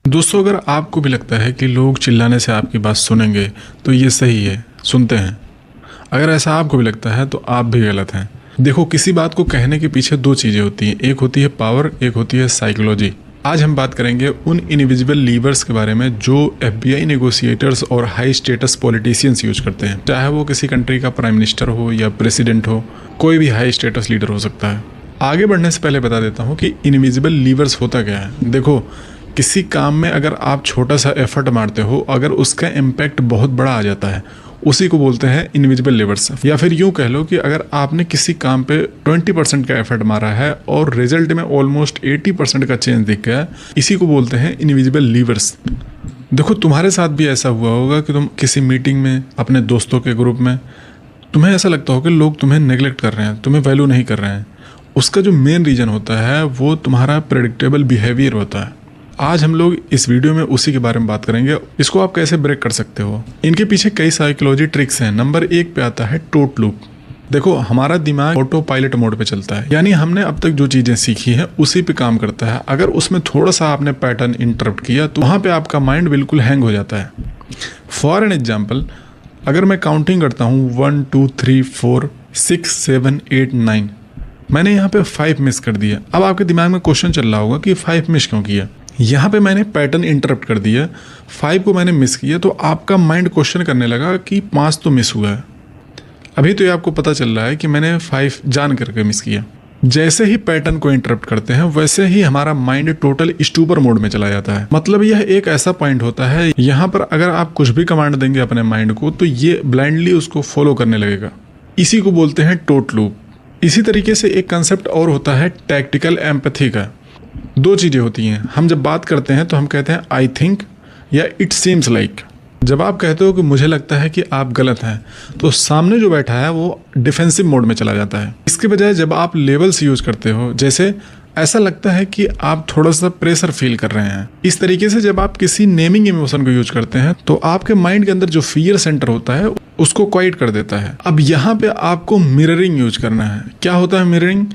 दोस्तों, अगर आपको भी लगता है कि लोग चिल्लाने से आपकी बात सुनेंगे तो ये सही है, सुनते हैं। अगर ऐसा आपको भी लगता है तो आप भी गलत हैं। देखो, किसी बात को कहने के पीछे दो चीज़ें होती हैं, एक होती है पावर, एक होती है साइकोलॉजी। आज हम बात करेंगे उन इनविजिबल लीवर्स के बारे में जो FBI नेगोशिएटर्स और हाई स्टेटस पॉलिटिशियंस यूज करते हैं। चाहे वो किसी कंट्री का प्राइम मिनिस्टर हो या प्रेसिडेंट हो, कोई भी हाई स्टेटस लीडर हो सकता है। आगे बढ़ने से पहले बता देता हूँ कि इनविजिबल लीवर्स होता क्या है। देखो, किसी काम में अगर आप छोटा सा एफर्ट मारते हो, अगर उसका इम्पैक्ट बहुत बड़ा आ जाता है, उसी को बोलते हैं इनविजिबल लीवर्स। या फिर यूं कह लो कि अगर आपने किसी काम पे 20% का एफर्ट मारा है और रिजल्ट में ऑलमोस्ट 80% का चेंज दिख गया, इसी को बोलते हैं इनविजिबल लीवर्स। देखो, तुम्हारे साथ भी ऐसा हुआ होगा कि तुम किसी मीटिंग में, अपने दोस्तों के ग्रुप में, तुम्हें ऐसा लगता हो कि लोग तुम्हें नेग्लेक्ट कर रहे हैं, तुम्हें वैल्यू नहीं कर रहे हैं। उसका जो मेन रीज़न होता है वो तुम्हारा प्रेडिक्टेबल बिहेवियर होता है। आज हम लोग इस वीडियो में उसी के बारे में बात करेंगे। इसको आप कैसे ब्रेक कर सकते हो, इनके पीछे कई साइकोलॉजी ट्रिक्स हैं। नंबर 1 पे आता है टोट लूप। देखो, हमारा दिमाग ऑटो पायलट मोड पे चलता है, यानी हमने अब तक जो चीज़ें सीखी हैं उसी पे काम करता है। अगर उसमें थोड़ा सा आपने पैटर्न इंटरप्ट किया तो वहाँ पे आपका माइंड बिल्कुल हैंग हो जाता है। फॉर एन एग्जाम्पल, अगर मैं काउंटिंग करता हूँ 1 2 3 4 6 7 8 9, मैंने यहाँ पे 5 मिस कर दिया। अब आपके दिमाग में क्वेश्चन चल रहा होगा कि 5 मिस क्यों किया। यहाँ पे मैंने पैटर्न इंटरप्ट कर दिया, 5 को मैंने मिस किया, तो आपका माइंड क्वेश्चन करने लगा कि 5 तो मिस हुआ है। अभी तो ये आपको पता चल रहा है कि मैंने 5 जान करके मिस किया। जैसे ही पैटर्न को इंटरप्ट करते हैं वैसे ही हमारा माइंड टोटल स्टूपर मोड में चला जाता है। मतलब यह एक ऐसा पॉइंट होता है, यहाँ पर अगर आप कुछ भी कमांड देंगे अपने माइंड को तो ये ब्लाइंडली उसको फॉलो करने लगेगा। इसी को बोलते हैं टोट लूप। इसी तरीके से एक कंसेप्ट और होता है टैक्टिकल एम्पैथी का। दो चीज़ें होती हैं। हम जब बात करते हैं तो हम कहते हैं आई थिंक या इट सीम्स लाइक। जब आप कहते हो कि मुझे लगता है कि आप गलत हैं, तो सामने जो बैठा है वो डिफेंसिव मोड में चला जाता है। इसके बजाय जब आप लेवल्स यूज करते हो, जैसे ऐसा लगता है कि आप थोड़ा सा प्रेशर फील कर रहे हैं, इस तरीके से जब आप किसी नेमिंग इमोशन को यूज करते हैं तो आपके माइंड के अंदर जो फियर सेंटर होता है उसको क्वाइट कर देता है। अब यहाँ पे आपको मिररिंग यूज करना है। क्या होता है मिररिंग?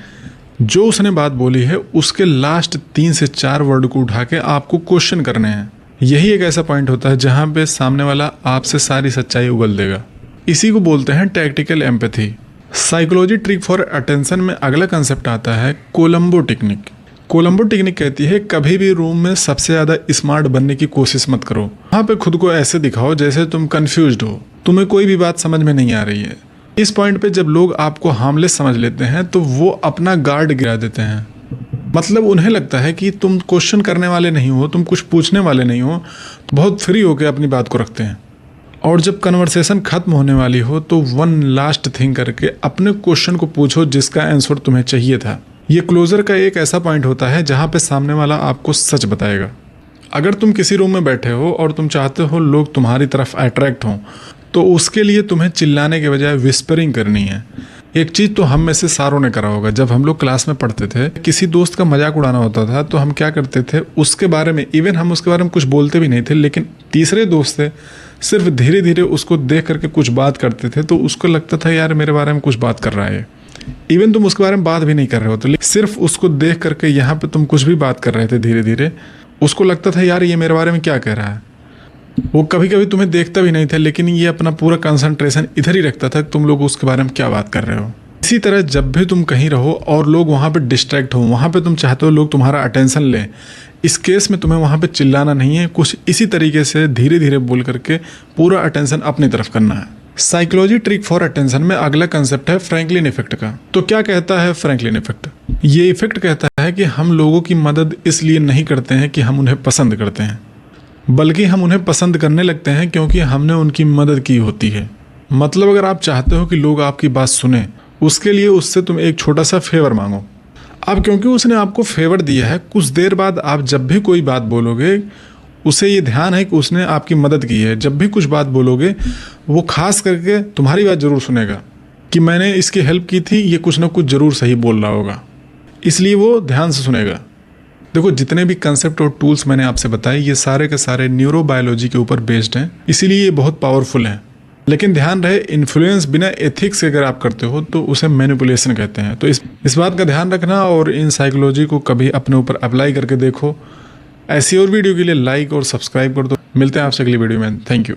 जो उसने बात बोली है उसके लास्ट 3 से 4 वर्ड को उठा के आपको क्वेश्चन करने हैं। यही एक ऐसा पॉइंट होता है जहां पे सामने वाला आपसे सारी सच्चाई उगल देगा। इसी को बोलते हैं tactical empathy. Psychology trick for attention में अगला कंसेप्ट आता है कोलंबो टेक्निक। कोलंबो टेक्निक कहती है कभी भी रूम में सबसे ज़्यादा स्मार्ट बनने की कोशिश मत करो। वहाँ पे खुद को ऐसे दिखाओ जैसे तुम कंफ्यूज्ड हो, तुम्हें कोई भी बात समझ में नहीं आ रही है। इस पॉइंट पे जब लोग आपको हार्मलेस समझ लेते हैं तो वो अपना गार्ड गिरा देते हैं। मतलब उन्हें लगता है कि तुम क्वेश्चन करने वाले नहीं हो, तुम कुछ पूछने वाले नहीं हो, बहुत फ्री होकर अपनी बात को रखते हैं। और जब कन्वर्सेशन खत्म होने वाली हो तो वन लास्ट थिंग करके अपने क्वेश्चन को पूछो जिसका आंसर तुम्हें चाहिए था। ये क्लोजर का एक ऐसा पॉइंट होता है जहाँ पे सामने वाला आपको सच बताएगा। अगर तुम किसी रूम में बैठे हो और तुम चाहते हो लोग तुम्हारी तरफ अट्रैक्ट हों, तो उसके लिए तुम्हें चिल्लाने के बजाय विस्परिंग करनी है। एक चीज़ तो हम में से सारों ने करा होगा, जब हम लोग क्लास में पढ़ते थे, किसी दोस्त का मजाक उड़ाना होता था तो हम क्या करते थे, उसके बारे में इवन हम उसके बारे में कुछ बोलते भी नहीं थे, लेकिन तीसरे दोस्त थे सिर्फ धीरे धीरे उसको देख करके कुछ बात करते थे तो उसको लगता था यार मेरे बारे में कुछ बात कर रहा है। इवन तुम उसके बारे में बात भी नहीं कर रहे हो तो सिर्फ उसको देख करके यहाँ पे तुम कुछ भी बात कर रहे थे, धीरे धीरे उसको लगता था यार ये मेरे बारे में क्या कह रहा है। वो कभी कभी तुम्हें देखता भी नहीं था, लेकिन ये अपना पूरा कंसंट्रेशन इधर ही रखता था कि तुम लोग उसके बारे में क्या बात कर रहे हो। इसी तरह जब भी तुम कहीं रहो और लोग वहाँ पे डिस्ट्रैक्ट हो, वहाँ पे तुम चाहते हो लोग तुम्हारा अटेंशन लें, इस केस में तुम्हें वहाँ पे चिल्लाना नहीं है, कुछ इसी तरीके से धीरे धीरे बोल करके पूरा अटेंशन अपनी तरफ करना है। साइकोलॉजी ट्रिक फॉर अटेंशन में अगला कंसेप्ट है फ्रैंकलिन इफेक्ट का। तो क्या कहता है फ्रैंकलिन इफेक्ट? ये इफेक्ट कहता है कि हम लोगों की मदद इसलिए नहीं करते हैं कि हम उन्हें पसंद करते हैं, बल्कि हम उन्हें पसंद करने लगते हैं क्योंकि हमने उनकी मदद की होती है। मतलब अगर आप चाहते हो कि लोग आपकी बात सुने, उसके लिए उससे तुम एक छोटा सा फेवर मांगो। अब क्योंकि उसने आपको फेवर दिया है, कुछ देर बाद आप जब भी कोई बात बोलोगे उसे ये ध्यान है कि उसने आपकी मदद की है। जब भी कुछ बात बोलोगे वो खास करके तुम्हारी बात ज़रूर सुनेगा कि मैंने इसकी हेल्प की थी, ये कुछ ना कुछ ज़रूर सही बोल रहा होगा, इसलिए वो ध्यान से सुनेगा। देखो, जितने भी कंसेप्ट और टूल्स मैंने आपसे बताए ये सारे के सारे न्यूरोबायोलॉजी के ऊपर बेस्ड हैं, इसीलिए ये बहुत पावरफुल हैं। लेकिन ध्यान रहे, इन्फ्लुएंस बिना एथिक्स के अगर आप करते हो तो उसे मैनिपुलेशन कहते हैं। तो इस बात का ध्यान रखना और इन साइकोलॉजी को कभी अपने ऊपर अप्लाई करके देखो। ऐसी और वीडियो के लिए लाइक और सब्सक्राइब कर दो। मिलते हैं आपसे अगली वीडियो में। Thank you.